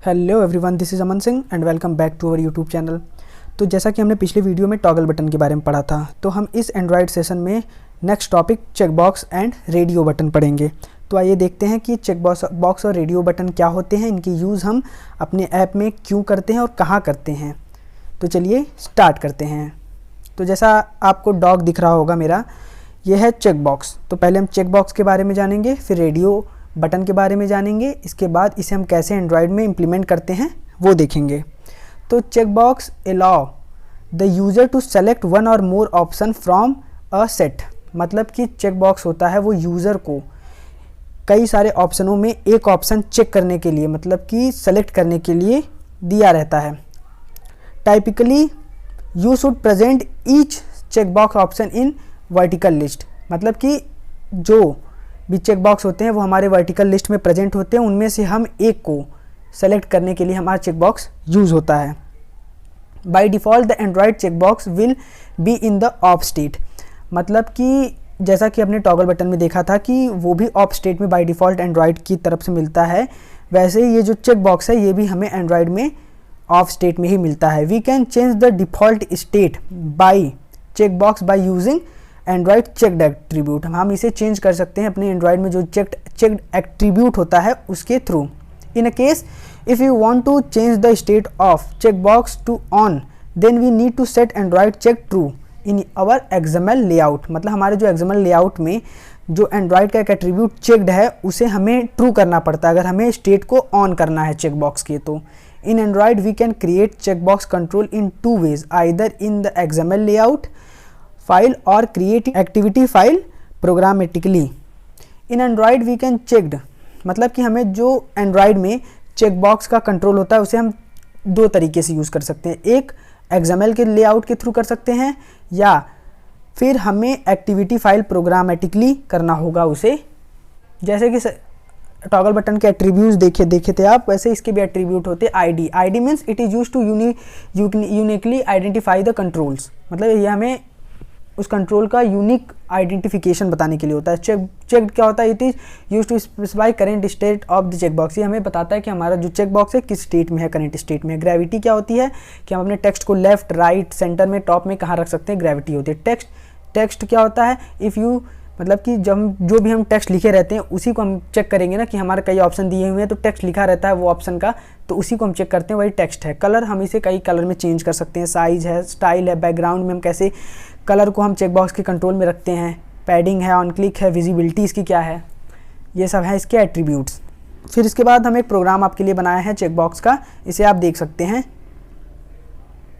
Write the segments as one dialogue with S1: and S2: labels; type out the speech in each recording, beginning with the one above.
S1: Hello everyone, this is Aman Singh and welcome back to our YouTube channel. तो जैसा कि हमने पिछले वीडियो में टॉगल बटन के बारे में पढ़ा था, तो हम इस एंड्रॉयड सेशन में next topic checkbox and radio button पढ़ेंगे। तो आइए देखते हैं कि चेकबॉक्स और रेडियो बटन क्या होते हैं, इनकी यूज़ हम अपने ऐप में क्यों करते हैं और कहाँ करते हैं। तो चलिए स्टार्ट करते हैं। तो जैसा आपको डॉग दिख रहा होगा मेरा, यह है चेकबॉक्स। तो पहले हम चेकबॉक्स के बारे में जानेंगे, फिर रेडियो बटन के बारे में जानेंगे, इसके बाद इसे हम कैसे एंड्रॉयड में इम्प्लीमेंट करते हैं वो देखेंगे। तो checkbox allow the user to select one or more option from a set. मतलब कि चेकबॉक्स होता है वो यूज़र को कई सारे ऑप्शनों में एक ऑप्शन चेक करने के लिए, मतलब कि सेलेक्ट करने के लिए दिया रहता है। Typically you should present each checkbox option in vertical list. मतलब कि जो भी चेकबॉक्स होते हैं वो हमारे वर्टिकल लिस्ट में प्रेजेंट होते हैं, उनमें से हम एक को सेलेक्ट करने के लिए हमारा चेकबॉक्स यूज़ होता है। By default the Android checkbox will be in the of state. मतलब कि जैसा कि हमने टॉगल बटन में देखा था कि वो भी ऑफ स्टेट में बाय डिफ़ॉल्ट एंड्रॉयड की तरफ से मिलता है, वैसे ये जो चेकबॉक्स है ये भी हमें एंड्रॉयड में ऑफ स्टेट में ही मिलता है। We can change the default state by checkbox by using Android checked attribute. हम इसे चेंज कर सकते हैं अपने एंड्रॉयड में जो चेक्ड एट्रीब्यूट होता है उसके थ्रू। In a case if you want to change the state of checkbox to on, then we need to set Android check true in our XML layout. मतलब हमारे जो एक्सएमएल लेआउट में जो एंड्रॉयड का एक एट्रीब्यूट चेक्ड है उसे हमें ट्रू करना पड़ता है अगर हमें स्टेट को ऑन करना है चेकबॉक्स के। तो in Android we can create checkbox control in two ways, either in the XML layout file or create activity file programmatically. In Android we can checked, मतलब कि हमें जो एंड्रॉयड में चेकबॉक्स का कंट्रोल होता है उसे हम दो तरीके से यूज़ कर सकते हैं। एक एक्सएमएल के लेआउट के थ्रू कर सकते हैं, या फिर हमें एक्टिविटी फाइल प्रोग्रामेटिकली करना होगा उसे। जैसे कि टॉगल बटन के एट्रीब्यूट्स देखे थे आप, वैसे इसके भी एट्रीब्यूट होते हैं। ID ID means it is use to uniquely identify the controls. मतलब ये हमें उस कंट्रोल का यूनिक आइडेंटिफिकेशन बताने के लिए होता है। चेक क्या होता है? It is use to specify current state of the checkbox. ये हमें बताता है कि हमारा जो चेकबॉक्स है किस स्टेट में है, करेंट स्टेट में। ग्रेविटी क्या होती है कि हम अपने टेक्स्ट को लेफ्ट, राइट, सेंटर में, टॉप में कहाँ रख सकते हैं, ग्रेविटी होती है। टेक्स्ट क्या होता है? इफ़ यू, मतलब कि जब जो भी हम टेक्स्ट लिखे रहते हैं उसी को हम चेक करेंगे ना, कि हमारे कई ऑप्शन दिए हुए हैं तो टेक्स्ट लिखा रहता है वो ऑप्शन का, तो उसी को हम चेक करते हैं, वही टेक्स्ट है। कलर, हम इसे कई कलर में चेंज कर सकते हैं। साइज़ है, स्टाइल है, बैकग्राउंड में हम कैसे कलर को हम चेकबॉक्स के कंट्रोल में रखते हैं। पैडिंग है, ऑन क्लिक है, विजिबिलिटी इसकी क्या है, ये सब है इसके एट्रीब्यूट्स। फिर इसके बाद हम एक प्रोग्राम आपके लिए बनाया है चेकबॉक्स का, इसे आप देख सकते हैं,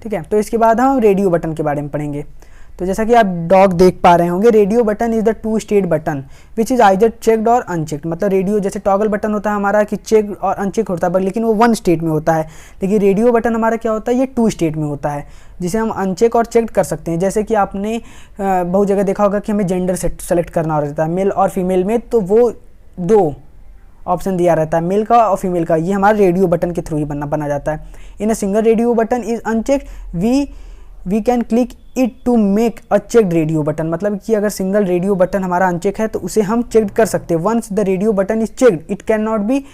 S1: ठीक है। तो इसके बाद हम रेडियो बटन के बारे में पढ़ेंगे। तो जैसा कि आप डॉग देख पा रहे होंगे, radio button is the two state button which is either checked और अनचेक्ड। मतलब रेडियो, जैसे टॉगल बटन होता है हमारा कि चेक और अनचेक होता है, लेकिन वो वन स्टेट में होता है। लेकिन रेडियो बटन हमारा क्या होता है, ये टू स्टेट में होता है, जिसे हम अनचेक और चेक्ड कर सकते हैं। जैसे कि आपने बहुत जगह देखा होगा कि हमें जेंडर सेलेक्ट करना रहता है, मेल और फीमेल में, तो वो दो ऑप्शन दिया रहता है, मेल का और फीमेल का। ये हमारा रेडियो बटन के थ्रू ही बना जाता है। In a single radio button is unchecked we can click it to make a checked radio button. मतलब कि अगर सिंगल रेडियो बटन हमारा अनचेक है तो उसे हम चेक कर सकते हैं। Once the radio button is checked it can not be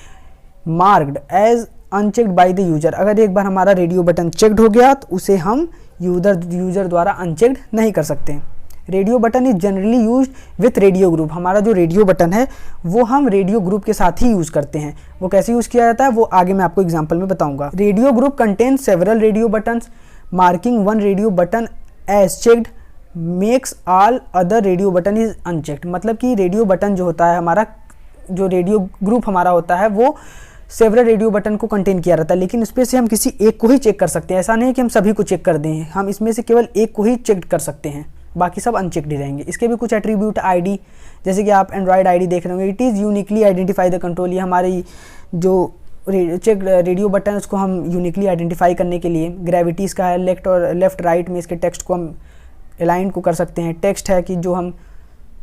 S1: marked as unchecked by the user. अगर एक बार हमारा रेडियो बटन चेक्ड हो गया तो उसे हम यूजर द्वारा अनचेक्ड नहीं कर सकते। Radio button is generally use with radio group. हमारा जो रेडियो बटन है वो हम रेडियो ग्रुप के साथ ही यूज़ करते हैं। वो कैसे यूज़ किया जाता है वो आगे मैं आपको एग्जाम्पल में बताऊंगा। Radio group contain several radio buttons, marking one radio button as checked makes all other radio button is unchecked. मतलब कि रेडियो बटन जो होता है हमारा, जो रेडियो ग्रुप हमारा होता है वो सेवरल रेडियो बटन को कंटेन किया रहता है, लेकिन उसमें से हम किसी एक को ही चेक कर सकते हैं। ऐसा नहीं है कि हम सभी को चेक कर दें, हम इसमें से केवल एक को ही चेक कर सकते हैं, बाकी सब अनचेक्ड ही रहेंगे। इसके भी कुछ एट्रीब्यूट, आईडी, जैसे कि आप एंड्रॉयड आईडी देख रहे होंगे, it is uniquely identify the control. ये हमारी जो चेक रेडियो बटन उसको हम यूनिकली आइडेंटिफाई करने के लिए। ग्रेविटी इसका है, लेफ्ट राइट में इसके टेक्स्ट को हम अलाइन को कर सकते हैं। टेक्स्ट है कि जो हम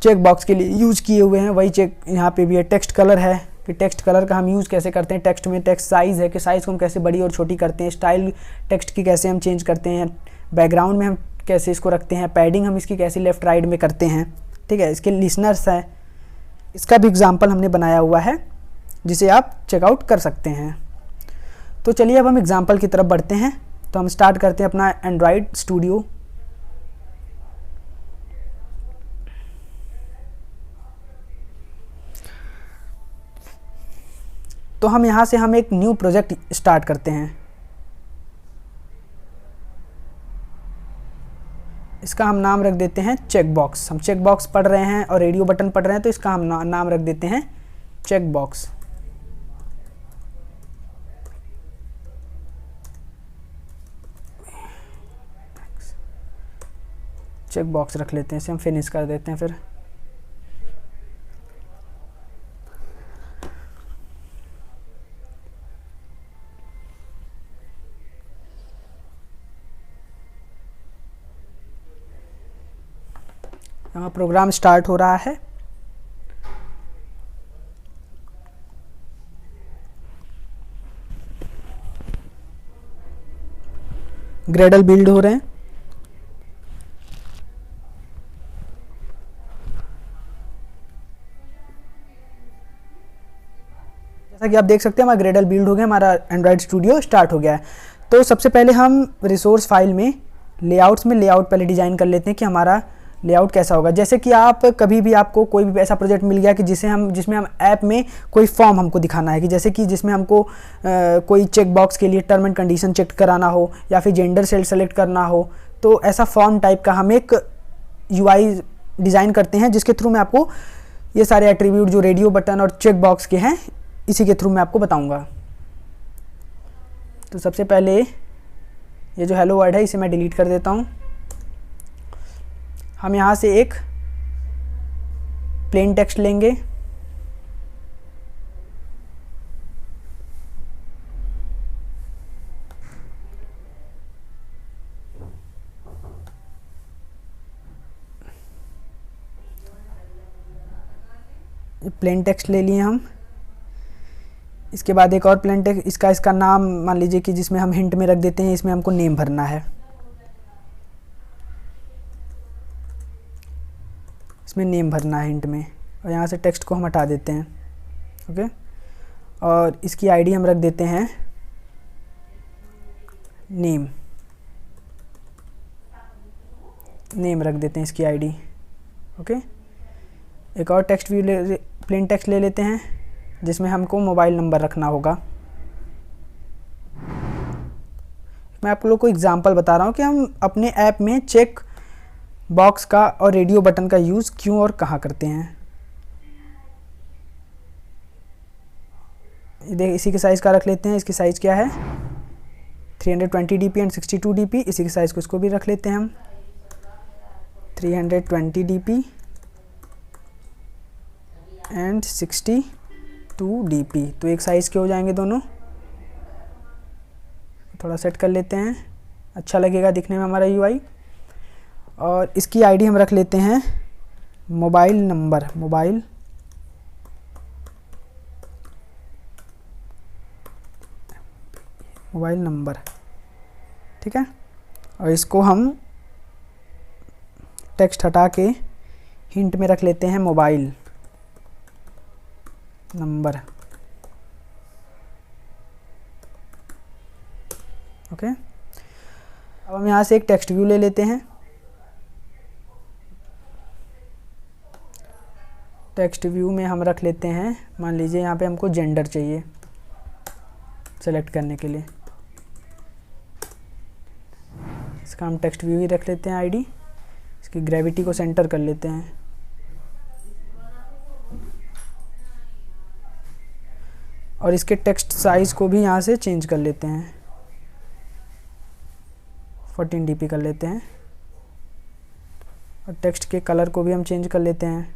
S1: चेक बॉक्स के लिए यूज़ किए हुए हैं वही चेक यहाँ पे भी है। टेक्स्ट कलर है कि टेक्स्ट कलर का हम यूज़ कैसे करते हैं टेक्स्ट में। टेक्स्ट साइज़ है कि साइज़ को हम कैसे बड़ी और छोटी करते हैं। स्टाइल टेक्स्ट की कैसे हम चेंज करते हैं। बैकग्राउंड में हम कैसे इसको रखते हैं। पैडिंग हम इसकी कैसे लेफ्ट राइट में करते हैं, ठीक है। इसके लिसनर्स है, इसका भी एग्जाम्पल हमने बनाया हुआ है जिसे आप चेकआउट कर सकते हैं। तो चलिए अब हम एग्जाम्पल की तरफ बढ़ते हैं। तो हम स्टार्ट करते हैं अपना एंड्रॉयड स्टूडियो। तो हम यहाँ से एक न्यू प्रोजेक्ट स्टार्ट करते हैं। इसका हम नाम रख देते हैं चेक बॉक्स। हम चेक बॉक्स पढ़ रहे हैं और रेडियो बटन पढ़ रहे हैं, तो इसका हम नाम रख देते हैं चेक बॉक्स। चेक बॉक्स रख लेते हैं, इसे हम फिनिश कर देते हैं। फिर यहाँ प्रोग्राम स्टार्ट हो रहा है। ग्रेडल बिल्ड हो रहे हैं। जैसा कि आप देख सकते हैं हमारा ग्रेडल बिल्ड हो गया, हमारा एंड्रॉयड स्टूडियो स्टार्ट हो गया है। तो सबसे पहले हम रिसोर्स फाइल में लेआउट्स में लेआउट पहले डिज़ाइन कर लेते हैं कि हमारा लेआउट कैसा होगा। जैसे कि आप कभी भी आपको कोई भी ऐसा प्रोजेक्ट मिल गया कि जिसमें हम ऐप में कोई फॉर्म हमको दिखाना है, कि जैसे कि जिसमें हमको कोई चेक बॉक्स के लिए टर्म एंड कंडीशन चेक कराना हो या फिर जेंडर सेलेक्ट करना हो, तो ऐसा फॉर्म टाइप का हम एक यूआई डिज़ाइन करते हैं, जिसके थ्रू मैं आपको ये सारे एट्रीब्यूट जो रेडियो बटन और चेक बॉक्स के हैं इसी के थ्रू मैं आपको बताऊंगा। तो सबसे पहले ये जो हेलो वर्ड है इसे मैं डिलीट कर देता हूँ। हम यहाँ से एक प्लेन टेक्स्ट लेंगे। प्लेन टेक्स्ट ले लिए हम। इसके बाद एक और प्लेन टेक्स्ट, इसका नाम मान लीजिए कि जिसमें हम हिंट में रख देते हैं, इसमें हमको नेम भरना है। इसमें नेम भरना है हिंट में, और यहाँ से टेक्स्ट को हम हटा देते हैं। ओके, और इसकी आईडी हम रख देते हैं नेम रख देते हैं इसकी आईडी। ओके, एक और टेक्स्ट व्यू प्लेन टेक्स्ट ले लेते हैं जिसमें हमको मोबाइल नंबर रखना होगा। मैं आप लोगों को एग्जांपल बता रहा हूँ कि हम अपने ऐप में चेक बॉक्स का और रेडियो बटन का यूज़ क्यों और कहाँ करते हैं। इसी के साइज़ का रख लेते हैं। इसकी साइज़ क्या है 320 dp एंड 62 dp। इसी के साइज़ को इसको भी रख लेते हैं हम 320 dp एंड 62 dp। तो एक साइज़ के हो जाएंगे दोनों। थोड़ा सेट कर लेते हैं, अच्छा लगेगा दिखने में हमारा यूआई। और इसकी आईडी हम रख लेते हैं मोबाइल नंबर। ठीक है, और इसको हम टेक्स्ट हटा के हिंट में रख लेते हैं मोबाइल नंबर। ओके, अब हम यहाँ से एक टेक्स्ट व्यू ले लेते हैं। टेक्स्ट व्यू में हम रख लेते हैं, मान लीजिए यहाँ पे हमको जेंडर चाहिए सेलेक्ट करने के लिए। इसका हम टेक्स्ट व्यू ही रख लेते हैं आईडी। इसकी ग्रेविटी को सेंटर कर लेते हैं। और इसके टेक्स्ट साइज़ को भी यहाँ से चेंज कर लेते हैं, 14 dp कर लेते हैं। और टेक्स्ट के कलर को भी हम चेंज कर लेते हैं।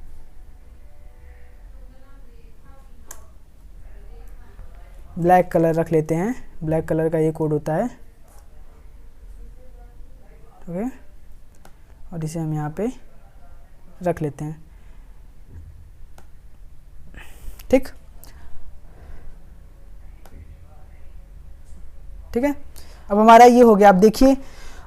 S1: ब्लैक कलर रख लेते हैं, ब्लैक कलर का ये कोड होता है। ओके, और इसे हम यहाँ पे रख लेते हैं। ठीक है, अब हमारा ये हो गया। अब देखिए,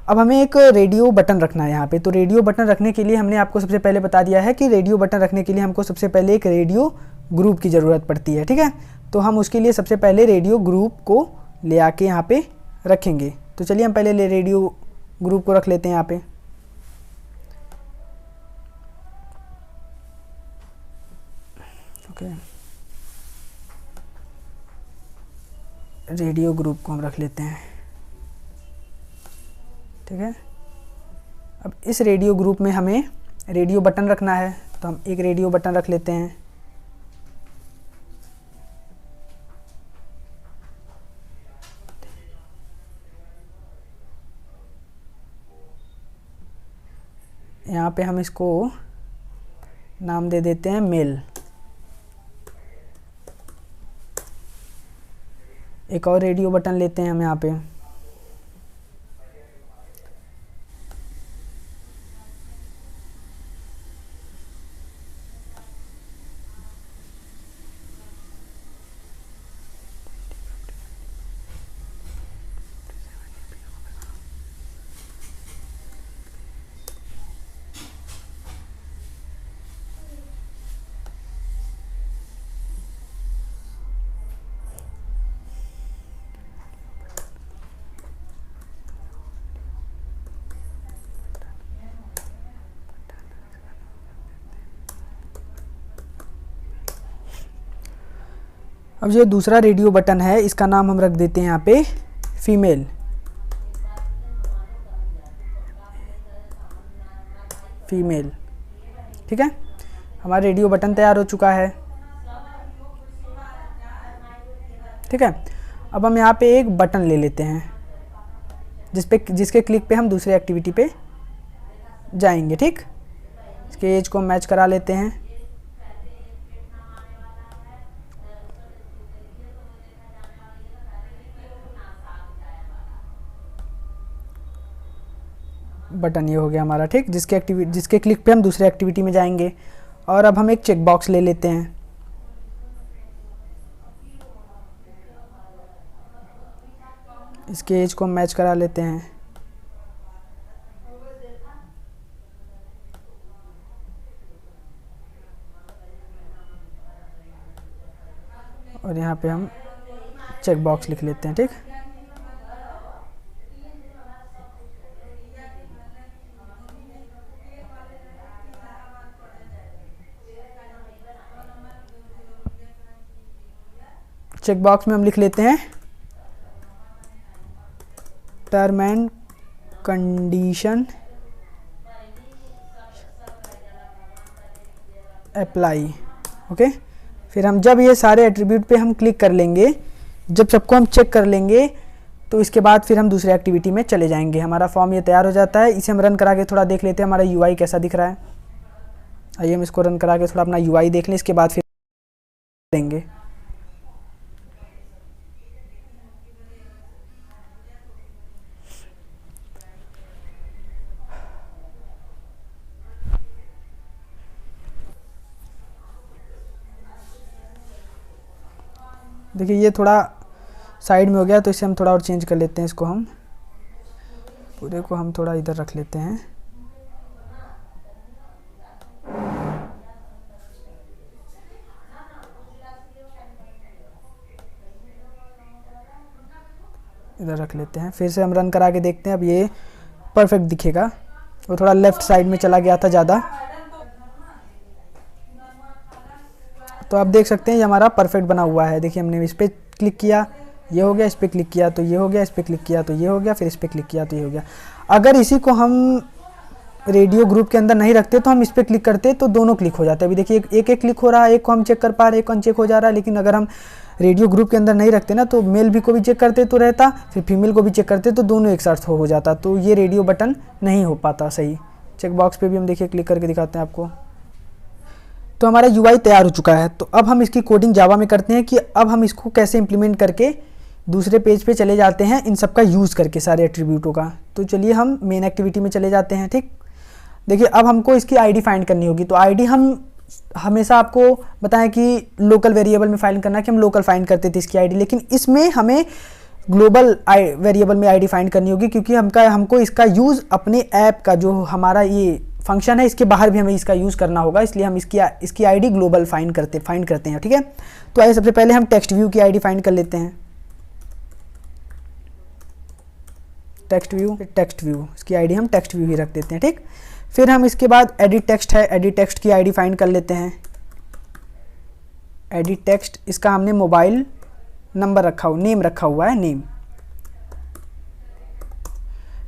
S1: अब हमें एक रेडियो बटन रखना है यहाँ पे। तो रेडियो बटन रखने के लिए हमने आपको सबसे पहले बता दिया है कि रेडियो बटन रखने के लिए हमको सबसे पहले एक रेडियो ग्रुप की ज़रूरत पड़ती है। ठीक है, तो हम उसके लिए सबसे पहले रेडियो ग्रुप को ले आके यहाँ पे रखेंगे। तो चलिए हम पहले रेडियो ग्रुप को रख लेते हैं यहाँ पे। ओके, रेडियो ग्रुप को हम रख लेते हैं, ठीक है। अब इस रेडियो ग्रुप में हमें रेडियो बटन रखना है, तो हम एक रेडियो बटन रख लेते हैं। यहाँ पे हम इसको नाम दे देते हैं मेल। एक और रेडियो बटन लेते हैं हम यहाँ पे, अब जो दूसरा रेडियो बटन है इसका नाम हम रख देते हैं यहाँ पे फीमेल। फीमेल, ठीक है। हमारा रेडियो बटन तैयार हो चुका है, ठीक है। अब हम यहाँ पे एक बटन ले लेते हैं जिसके क्लिक पे हम दूसरे एक्टिविटी पे जाएंगे, ठीक। इसके एज को मैच करा लेते हैं। बटन ये हो गया हमारा, ठीक। जिसके क्लिक पे हम दूसरे एक्टिविटी में जाएंगे। और अब हम एक चेक बॉक्स ले लेते हैं। इसके एज को मैच करा लेते हैं। और यहाँ पे हम चेक बॉक्स लिख लेते हैं, ठीक। चेक बॉक्स में हम लिख लेते हैं term and condition apply, okay. फिर हम जब ये सारे एट्रीब्यूट पे हम क्लिक कर लेंगे, जब सबको हम चेक कर लेंगे, तो इसके बाद फिर हम दूसरे एक्टिविटी में चले जाएंगे। हमारा फॉर्म ये तैयार हो जाता है। इसे हम रन करा के थोड़ा देख लेते हैं हमारा यूआई कैसा दिख रहा है। आइए हम इसको रन करा के थोड़ा अपना यूआई देख लें, इसके बाद फिर देंगे। देखिए ये थोड़ा साइड में हो गया, तो इसे हम थोड़ा और चेंज कर लेते हैं। इसको हम पूरे को हम थोड़ा इधर रख लेते हैं। इधर रख लेते हैं। फिर से हम रन करा के देखते हैं। अब ये परफेक्ट दिखेगा। वो थोड़ा लेफ्ट साइड में चला गया था ज़्यादा, तो आप देख सकते हैं ये हमारा परफेक्ट बना हुआ है। देखिए हमने इस पर क्लिक किया, ये हो गया, इस पर क्लिक किया तो ये हो गया, इस पर क्लिक किया तो ये हो गया, फिर इस पर क्लिक किया तो ये हो गया। अगर इसी को हम रेडियो ग्रुप के अंदर नहीं रखते तो हम इस पर क्लिक करते तो दोनों क्लिक हो जाते हैं। अभी देखिए एक एक क्लिक हो रहा है, एक को हम चेक कर पा रहे हैं, एक को अनचेक हो जा रहा है। लेकिन अगर हम रेडियो ग्रुप के अंदर नहीं रखते ना, तो मेल भी को भी चेक करते तो रहता, फिर फीमेल को भी चेक करते तो दोनों एक साथ हो जाता। तो ये रेडियो बटन नहीं हो पाता सही। चेक बॉक्स पे भी हम देखिए क्लिक करके दिखाते हैं आपको। तो हमारा यूआई तैयार हो चुका है। तो अब हम इसकी कोडिंग जावा में करते हैं कि अब हम इसको कैसे इंप्लीमेंट करके दूसरे पेज पे चले जाते हैं, इन सब का यूज़ करके सारे एट्रीब्यूटों का। तो चलिए हम मेन एक्टिविटी में चले जाते हैं, ठीक। देखिए अब हमको इसकी आईडी फाइंड करनी होगी। तो आईडी हम हमेशा आपको बताएं कि लोकल वेरिएबल में फाइंड करना, कि हम लोकल फाइंड करते थे इसकी आईडी, लेकिन इसमें हमें ग्लोबल वेरिएबल में आईडी फाइंड करनी होगी, क्योंकि हमको इसका यूज़ अपने ऐप का जो हमारा ये फंक्शन है इसके बाहर भी हमें इसका यूज़ करना होगा। इसलिए हम इसकी आईडी ग्लोबल फाइंड करते हैं, ठीक है। तो आइए सबसे पहले हम टेक्स्ट व्यू की आईडी फाइंड कर लेते हैं। टेक्स्ट व्यू, इसकी आईडी हम टेक्स्ट व्यू ही रख देते हैं, ठीक। फिर हम इसके बाद एडिट टेक्स्ट है, एडिट टेक्स्ट की आईडी फाइंड कर लेते हैं। एडिट टेक्स्ट, इसका हमने मोबाइल नंबर नेम रखा हुआ है, नेम।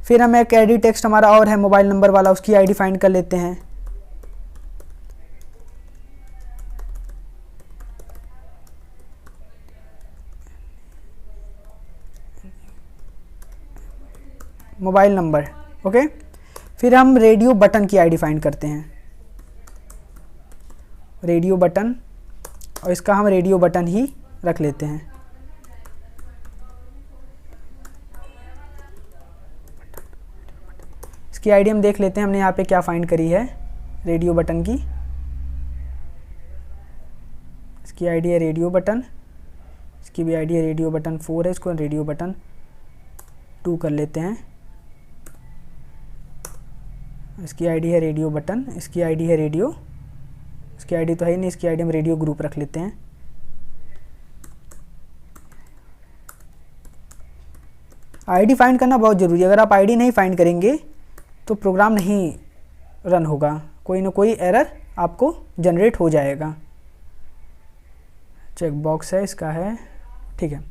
S1: फिर हम एक एडिट टेक्स्ट हमारा और है मोबाइल नंबर वाला, उसकी आईडी फाइंड कर लेते हैं। Mobile number, okay. फिर हम रेडियो बटन की आईडी फाइंड करते हैं, रेडियो बटन, और इसका हम रेडियो बटन ही रख लेते हैं। इसकी आईडी हम देख लेते हैं हमने यहाँ पे क्या फाइंड करी है रेडियो बटन की। इसकी आईडी है रेडियो बटन, इसकी भी आईडी है रेडियो बटन 4 है, इसको रेडियो बटन 2 कर लेते हैं। इसकी आईडी है रेडियो बटन, इसकी आईडी है रेडियो, इसकी आईडी तो है ही नहीं, इसकी आईडी हम रेडियो ग्रुप रख लेते हैं। आईडी फाइंड करना बहुत ज़रूरी है, अगर आप आईडी नहीं फाइंड करेंगे तो प्रोग्राम नहीं रन होगा, कोई ना कोई एरर आपको जनरेट हो जाएगा। चेक बॉक्स है, इसका है, ठीक है।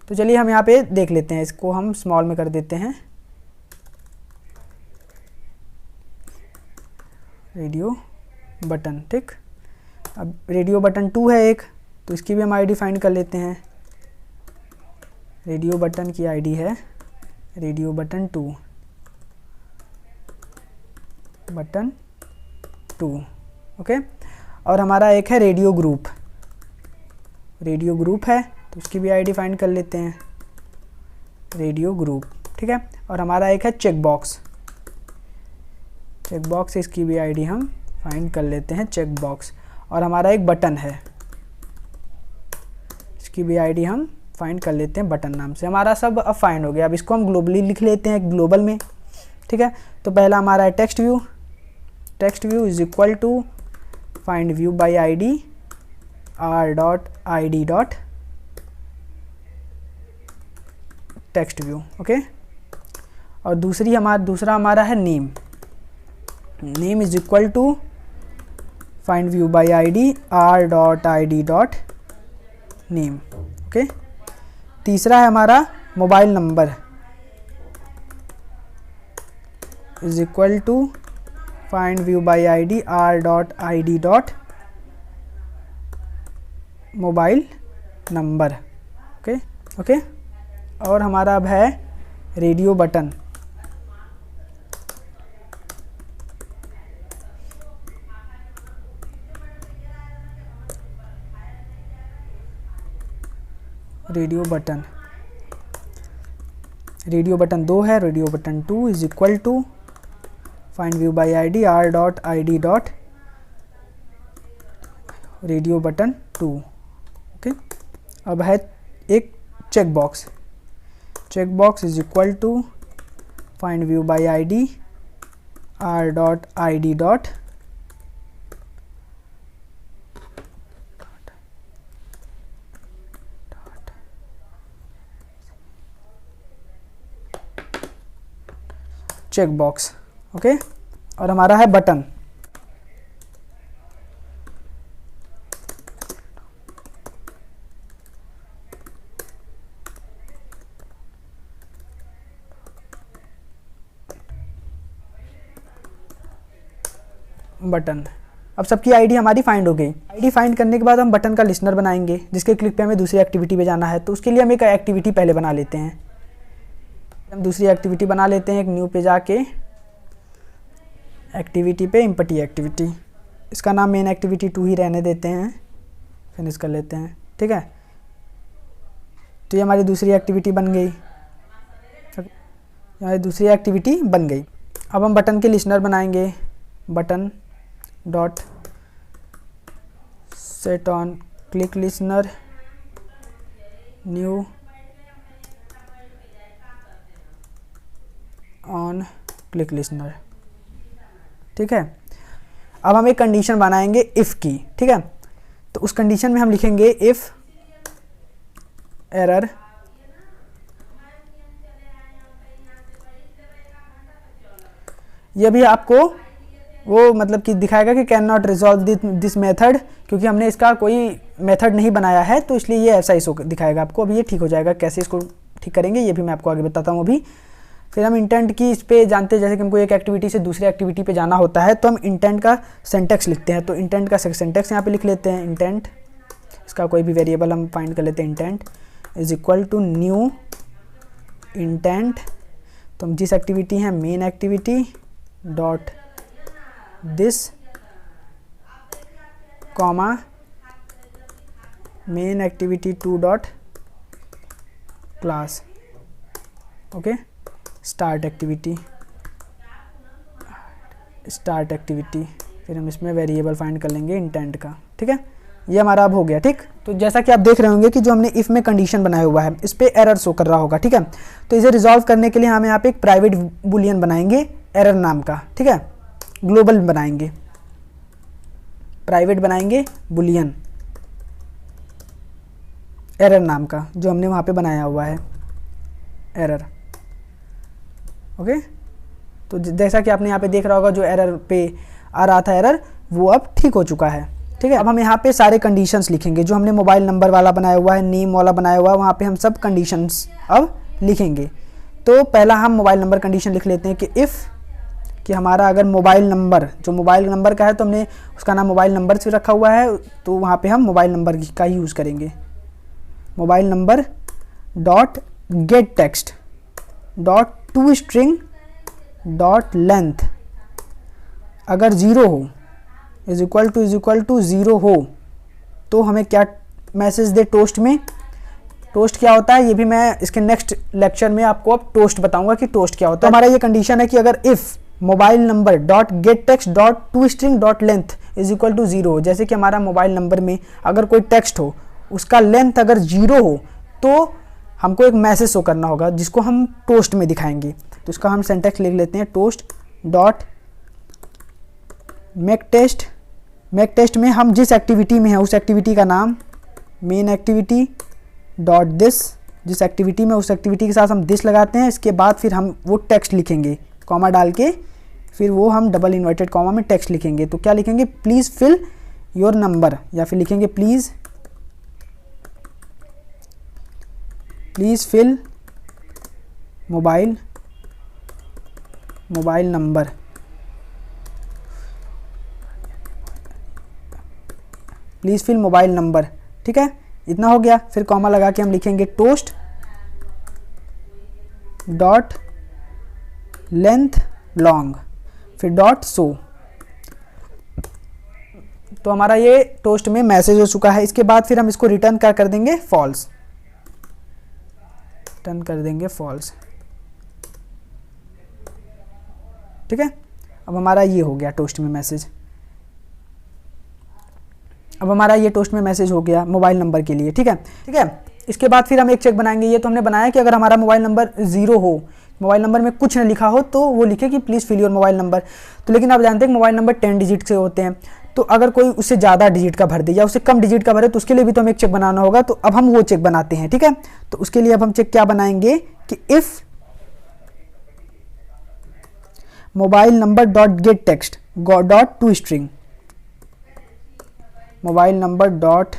S1: तो चलिए हम यहाँ पे देख लेते हैं, इसको हम स्मॉल में कर देते हैं, रेडियो बटन, ठीक। अब रेडियो बटन 2 है एक, तो इसकी भी हम आईडी फाइंड कर लेते हैं। रेडियो बटन की आईडी है रेडियो बटन 2, बटन 2, ओके। और हमारा एक है रेडियो ग्रुप, रेडियो ग्रुप है, तो उसकी भी आईडी फाइंड कर लेते हैं, रेडियो ग्रुप, ठीक है। और हमारा एक है चेक बॉक्स, चेक बॉक्स, इसकी भी आईडी हम फाइंड कर लेते हैं, चेक बॉक्स। और हमारा एक बटन है, इसकी भी आईडी हम फाइंड कर लेते हैं बटन नाम से। हमारा सब अब फाइंड हो गया। अब इसको हम ग्लोबली लिख लेते हैं, ग्लोबल में, ठीक है। तो पहला हमारा है text view, text view is equal to find view by ID r.id dot text view, okay. और दूसरा हमारा है name, name is equal to find view by ID r.id dot name, okay. तीसरा है हमारा mobile number is equal to find view by ID r.id dot mobile number, okay okay. और हमारा अब है रेडियो बटन, रेडियो बटन 2 है, radio button 2 is equal to find view by ID r.id dot radio button 2, okay. अब है एक check box, check box is equal to find view by ID r.id dot check box, okay. और हमारा है button, button. अब सबकी ID हमारी find हो गई। आईडी फाइंड करने के बाद हम बटन का लिस्नर बनाएंगे, जिसके क्लिक पे हमें दूसरी एक्टिविटी पे जाना है। तो उसके लिए हम एक एक्टिविटी पहले बना लेते हैं। हम दूसरी एक्टिविटी बना लेते हैं, एक न्यू पे जाके एक्टिविटी पे इम्पटी एक्टिविटी, इसका नाम मेन एक्टिविटी 2 ही रहने देते हैं, फिनिश कर लेते हैं, ठीक है। तो ये हमारी दूसरी एक्टिविटी बन गई, हमारी दूसरी एक्टिविटी बन गई। अब हम बटन के लिस्नर बनाएंगे, button dot set on click listener new on click listener, ठीक है। अब हम एक कंडीशन बनाएंगे इफ़ की, ठीक है। तो उस कंडीशन में हम लिखेंगे इफ़ एरर ये भी आपको वो मतलब कि दिखाएगा कि can not resolve this method, क्योंकि हमने इसका कोई मेथड नहीं बनाया है तो इसलिए ये ऐसा ही दिखाएगा आपको। अभी ये ठीक हो जाएगा, कैसे इसको ठीक करेंगे ये भी मैं आपको आगे बताता हूँ अभी। फिर हम इंटेंट की इस पे जानते हैं, जैसे कि हमको एक एक्टिविटी से दूसरी एक्टिविटी पे जाना होता है तो हम इंटेंट का सिंटैक्स लिखते हैं। तो इंटेंट का सिंटैक्स यहाँ पे लिख लेते हैं। इंटेंट, इसका कोई भी वेरिएबल हम फाइंड कर लेते हैं। Intent is equal to new intent, तो हम जिस एक्टिविटी है main activity dot this comma main activity 2 dot class, okay. Start activity, फिर हम इसमें वेरिएबल फाइंड कर लेंगे इंटेंट का, ठीक है। ये हमारा अब हो गया, ठीक। तो जैसा कि आप देख रहे होंगे कि जो हमने इफ़ में कंडीशन बनाया हुआ है इस पे एरर शो कर रहा होगा, ठीक है। तो इसे रिजॉल्व करने के लिए हम यहाँ पे एक प्राइवेट बुलियन बनाएंगे एरर नाम का, ठीक है। ग्लोबल बनाएंगे, प्राइवेट बनाएंगे बुलियन एरर नाम का, जो हमने वहाँ पे बनाया हुआ है एरर, ओके। तो जैसा कि आपने यहाँ पे देख रहा होगा जो एरर पे आ रहा था एरर, वो अब ठीक हो चुका है, ठीक है। अब हम यहाँ पे सारे कंडीशंस लिखेंगे जो हमने मोबाइल नंबर वाला बनाया हुआ है, नेम वाला बनाया हुआ है, वहाँ पे हम सब कंडीशंस अब लिखेंगे। तो पहला हम मोबाइल नंबर कंडीशन लिख लेते हैं कि इफ़ कि हमारा अगर मोबाइल नंबर, जो मोबाइल नंबर का है तो हमने उसका नाम मोबाइल नंबर से रखा हुआ है, तो वहाँ पे हम मोबाइल नंबर का ही यूज़ करेंगे। Mobile number dot get text dot to string dot length अगर 0 हो, इज इक्वल टू 0 हो, तो हमें क्या मैसेज दे टोस्ट में। टोस्ट क्या होता है ये भी मैं इसके नेक्स्ट लेक्चर में आपको अब टोस्ट बताऊंगा कि टोस्ट क्या होता है। हमारा ये कंडीशन है कि अगर if mobile number dot get text dot to string dot length is equal to 0 हो, जैसे कि हमारा मोबाइल नंबर में अगर कोई टेक्स्ट हो उसका लेंथ अगर 0 हो तो हमको एक मैसेज शो करना होगा जिसको हम टोस्ट में दिखाएंगे। तो उसका हम सिंटैक्स लिख लेते हैं, टोस्ट डॉट मेक टेस्ट में हम जिस एक्टिविटी में है उस एक्टिविटी का नाम मेन एक्टिविटी डॉट दिस, जिस एक्टिविटी में उस एक्टिविटी के साथ हम दिस लगाते हैं, इसके बाद फिर हम वो टेक्स्ट लिखेंगे कॉमा डाल के, फिर वो हम डबल इन्वर्टेड कॉमा में टेक्स्ट लिखेंगे। तो क्या लिखेंगे, प्लीज़ फिल योर नंबर, या फिर लिखेंगे please fill mobile number, please fill mobile number, ठीक है। इतना हो गया। फिर कॉमा लगा के हम लिखेंगे टोस्ट डॉट लेंथ लॉन्ग, फिर डॉट सो। तो हमारा ये टोस्ट में मैसेज हो चुका है। इसके बाद फिर हम इसको रिटर्न कर देंगे फॉल्स, रिटर्न कर देंगे फॉल्स, ठीक है। अब हमारा ये हो गया टोस्ट में मैसेज। अब हमारा ये टोस्ट में मैसेज हो गया मोबाइल नंबर के लिए, ठीक है। इसके बाद फिर हम एक चेक बनाएंगे। ये तो हमने बनाया कि अगर हमारा मोबाइल नंबर 0 हो, मोबाइल नंबर में कुछ न लिखा हो, तो वो लिखे कि please fill your mobile number. तो लेकिन आप जानते हैं कि मोबाइल नंबर 10 डिजिट से होते हैं, तो अगर कोई उससे ज़्यादा डिजिट का भर दे या उससे कम डिजिट का भरे तो उसके लिए भी तो हमें एक चेक बनाना होगा। तो अब हम वो चेक बनाते हैं, ठीक है। तो उसके लिए अब हम चेक क्या बनाएंगे कि if mobile number dot get text dot to string, mobile number dot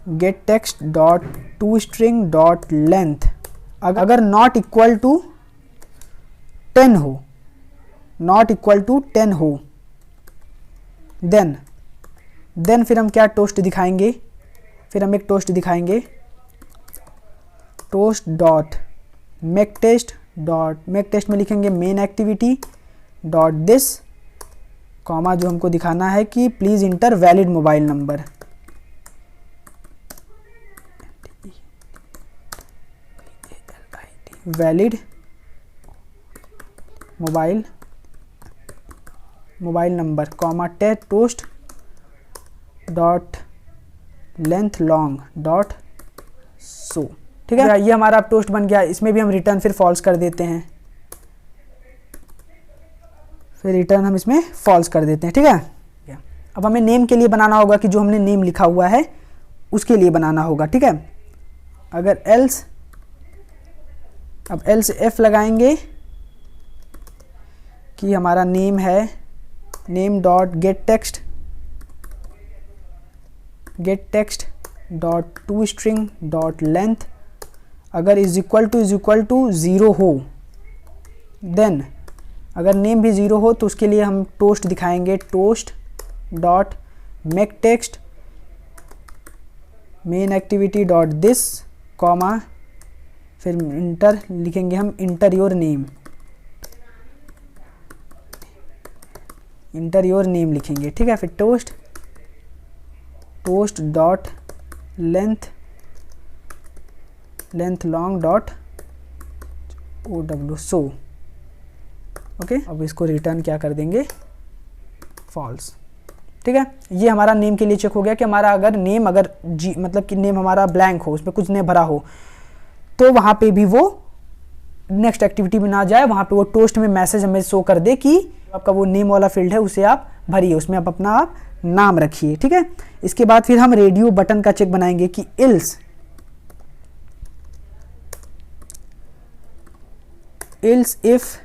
S1: get text dot to string dot length अगर नॉट इक्वल टू 10 हो, नॉट इक्वल टू 10 हो, देन फिर हम क्या टोस्ट दिखाएंगे, फिर हम एक टोस्ट दिखाएंगे टोस्ट डॉट मेक टेस्ट में लिखेंगे main activity dot this comma, जो हमको दिखाना है कि please enter valid mobile number, valid mobile number comma toast dot length long dot show, ठीक है। ये हमारा अब टोस्ट बन गया। इसमें भी हम रिटर्न फिर फॉल्स कर देते हैं, फिर रिटर्न हम इसमें फॉल्स कर देते हैं, ठीक है। अब हमें नेम के लिए बनाना होगा कि जो हमने नेम लिखा हुआ है उसके लिए बनाना होगा, ठीक है। अगर एल्स, अब एल्स एफ लगाएंगे कि हमारा नेम है name dot get text dot to string dot length अगर इज इक्वल टू 0 हो, देन अगर नेम भी 0 हो तो उसके लिए हम टोस्ट दिखाएंगे, toast dot make text main activity dot this comma, फिर इंटर लिखेंगे हम, इंटर योर नेम लिखेंगे, ठीक है। फिर toast dot length long dot OW सो, ओके। अब इसको रिटर्न क्या कर देंगे, फॉल्स, ठीक है। ये हमारा नेम के लिए चेक हो गया कि हमारा अगर नेम मतलब कि नेम हमारा ब्लैंक हो, उसमें कुछ नहीं भरा हो, तो वहाँ पे भी वो नेक्स्ट एक्टिविटी में ना जाए, वहाँ पे वो टोस्ट में मैसेज हमें शो कर दे कि आपका वो नेम वाला फील्ड है उसे आप भरिए, उसमें आप अपना नाम रखिए, ठीक है। इसके बाद फिर हम रेडियो बटन का चेक बनाएंगे कि इल्स इफ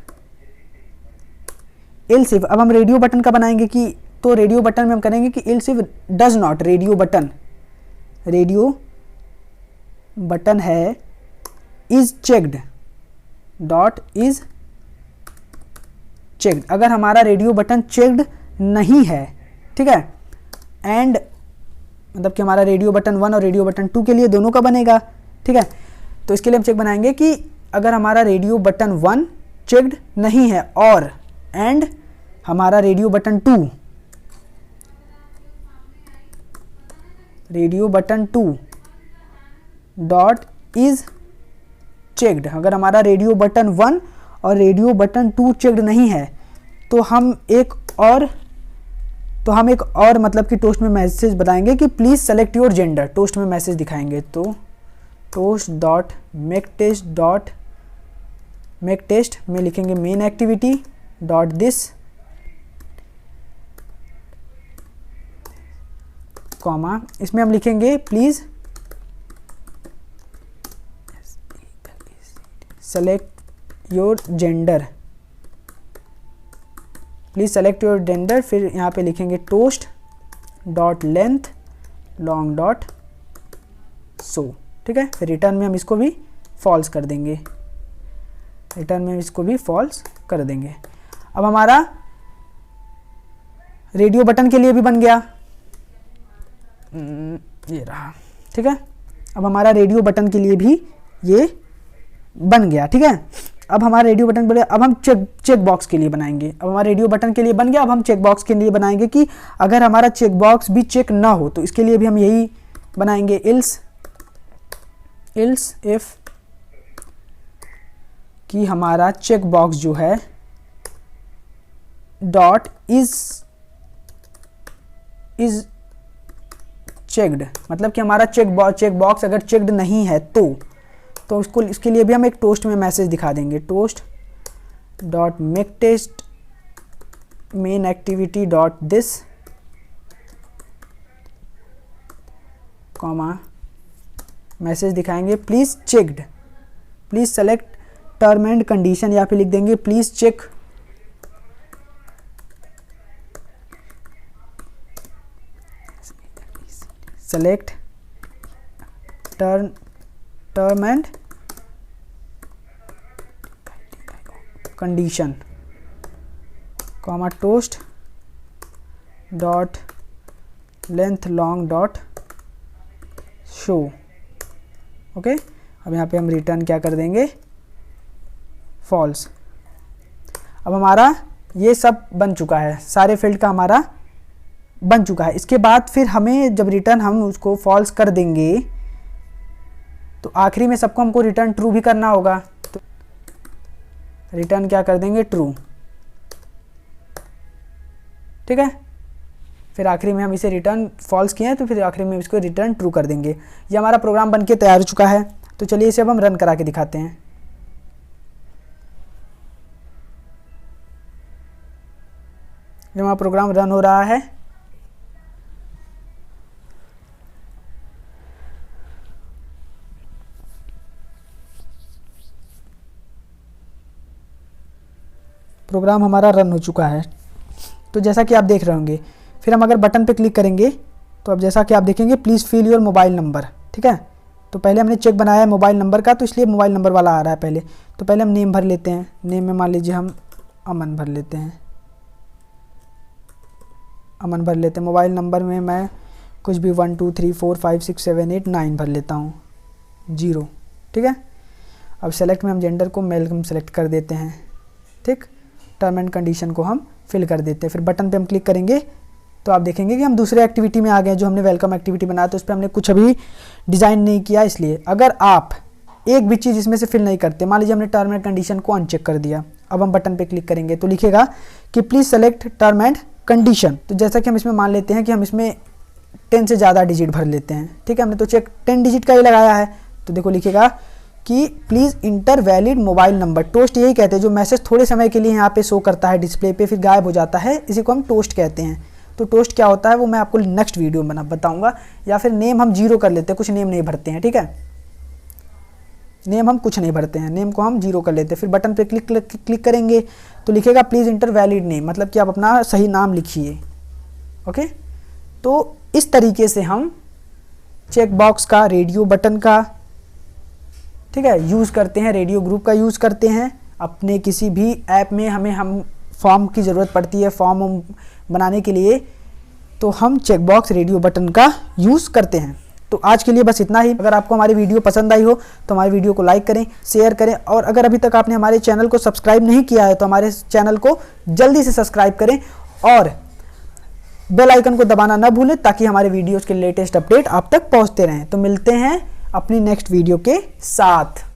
S1: अब हम रेडियो बटन का बनाएंगे कि, तो रेडियो बटन में हम करेंगे कि else if does not, radio button है is checked dot is checked, अगर हमारा रेडियो बटन चेक्ड नहीं है, ठीक है, एंड मतलब कि हमारा रेडियो बटन 1 और रेडियो बटन 2 के लिए दोनों का बनेगा, ठीक है। तो इसके लिए हम चेक बनाएंगे कि अगर हमारा रेडियो बटन 1 चेक्ड नहीं है और एंड हमारा radio button 2 dot is checked, अगर हमारा रेडियो बटन 1 और रेडियो बटन 2 चेक्ड नहीं है तो हम एक और मतलब कि टोस्ट में मैसेज बताएंगे कि please select your gender, toast में मैसेज दिखाएंगे। तो टोस्ट डॉट मेक टेस्ट में लिखेंगे main activity dot this comma, इसमें हम लिखेंगे प्लीज सेलेक्ट योर जेंडर, फिर यहाँ पे लिखेंगे toast dot length long dot show, ठीक है। फिर रिटर्न में हम इसको भी फॉल्स कर देंगे, अब हमारा रेडियो बटन के लिए भी बन गया, ये रहा, ठीक है। अब हमारा रेडियो बटन के लिए भी ये बन गया, ठीक है। अब हमारा रेडियो बटन बोले, अब हम चेक बॉक्स के लिए बनाएंगे, अब हमारा रेडियो बटन के लिए बन गया, अब हम चेक बॉक्स के लिए बनाएंगे कि अगर हमारा चेक बॉक्स भी चेक ना हो तो इसके लिए भी हम यही बनाएंगे, इल्स इफ कि हमारा चेक बॉक्स जो है डॉट इज चेक्ड, मतलब कि हमारा चेक बॉक्स अगर चेक्ड नहीं है तो उसको इसके लिए भी हम एक टोस्ट में मैसेज दिखा देंगे, toast dot make test main activity dot this comma, message दिखाएंगे please checked, please select term and condition, या फिर लिख देंगे please check select term and condition comma toast dot length long dot show, okay. अब यहाँ पे हम return क्या कर देंगे, फॉल्स। अब हमारा ये सब बन चुका है, सारे फील्ड का हमारा बन चुका है। इसके बाद फिर हमें जब रिटर्न हम उसको फॉल्स कर देंगे तो आखिरी में सबको हमको रिटर्न ट्रू भी करना होगा, तो रिटर्न क्या कर देंगे, ट्रू, ठीक है। फिर आखिरी में हम इसे रिटर्न फॉल्स किए हैं तो फिर आखिरी में इसको रिटर्न ट्रू कर देंगे। ये हमारा प्रोग्राम बनके तैयार हो चुका है, तो चलिए इसे अब हम रन करा के दिखाते हैं। ये हमारा प्रोग्राम रन हो रहा है, प्रोग्राम हमारा रन हो चुका है। तो जैसा कि आप देख रहे होंगे, फिर हम अगर बटन पे क्लिक करेंगे तो अब जैसा कि आप देखेंगे please fill your mobile number, ठीक है। तो पहले हमने चेक बनाया है मोबाइल नंबर का, तो इसलिए मोबाइल नंबर वाला आ रहा है पहले। तो पहले हम नेम भर लेते हैं। नेम में मान लीजिए हम अमन भर लेते हैं, अमन भर लेते हैं। मोबाइल नंबर में मैं कुछ भी 1 2 3 4 5 6 7 8 9 भर लेता हूँ, 0, ठीक है। अब सेलेक्ट में हम जेंडर को मेल हम सेलेक्ट कर देते हैं, ठीक। टर्म एंड कंडीशन को हम फिल कर देते हैं। फिर बटन पे हम क्लिक करेंगे तो आप देखेंगे कि हम दूसरे एक्टिविटी में आ गए। जो हमने वेलकम एक्टिविटी बनाया तो उस पर हमने कुछ अभी डिज़ाइन नहीं किया, इसलिए अगर आप एक भी चीज़ इसमें से फिल नहीं करते, मान लीजिए हमने टर्म एंड कंडीशन को अनचेक कर दिया, अब हम बटन पे क्लिक करेंगे तो लिखेगा कि please select term and condition. तो जैसा कि हम इसमें मान लेते हैं कि हम इसमें 10 से ज़्यादा डिजिट भर लेते हैं, ठीक है। हमने तो चेक 10 डिजिट का ही लगाया है, तो देखो लिखेगा कि please enter valid mobile number. Toast यही कहते हैं, जो मैसेज थोड़े समय के लिए यहाँ पे शो करता है डिस्प्ले पे, फिर गायब हो जाता है, इसी को हम टोस्ट कहते हैं। तो टोस्ट क्या होता है वो मैं आपको नेक्स्ट वीडियो में बताऊंगा। या फिर नेम हम 0 कर लेते हैं, कुछ नेम नहीं भरते हैं, ठीक है। नेम हम कुछ नहीं भरते हैं, नेम को हम 0 कर लेते हैं। फिर बटन पे क्लिक करेंगे तो लिखेगा प्लीज़ इंटर वैलिड नेम, मतलब कि आप अपना सही नाम लिखिए, ओके। तो इस तरीके से हम चेक बॉक्स का, रेडियो बटन का, ठीक है, यूज़ करते हैं। रेडियो ग्रुप का यूज़ करते हैं अपने किसी भी ऐप में। हम फॉर्म की ज़रूरत पड़ती है फॉर्म बनाने के लिए, तो हम चेक बॉक्स, रेडियो बटन का यूज़ करते हैं। तो आज के लिए बस इतना ही। अगर आपको हमारी वीडियो पसंद आई हो तो हमारी वीडियो को लाइक करें, शेयर करें, और अगर अभी तक आपने हमारे चैनल को सब्सक्राइब नहीं किया है तो हमारे चैनल को जल्दी से सब्सक्राइब करें और बेल आइकन को दबाना ना भूलें, ताकि हमारे वीडियोज़ के लेटेस्ट अपडेट आप तक पहुंचते रहें। तो मिलते हैं अपनी नेक्स्ट वीडियो के साथ।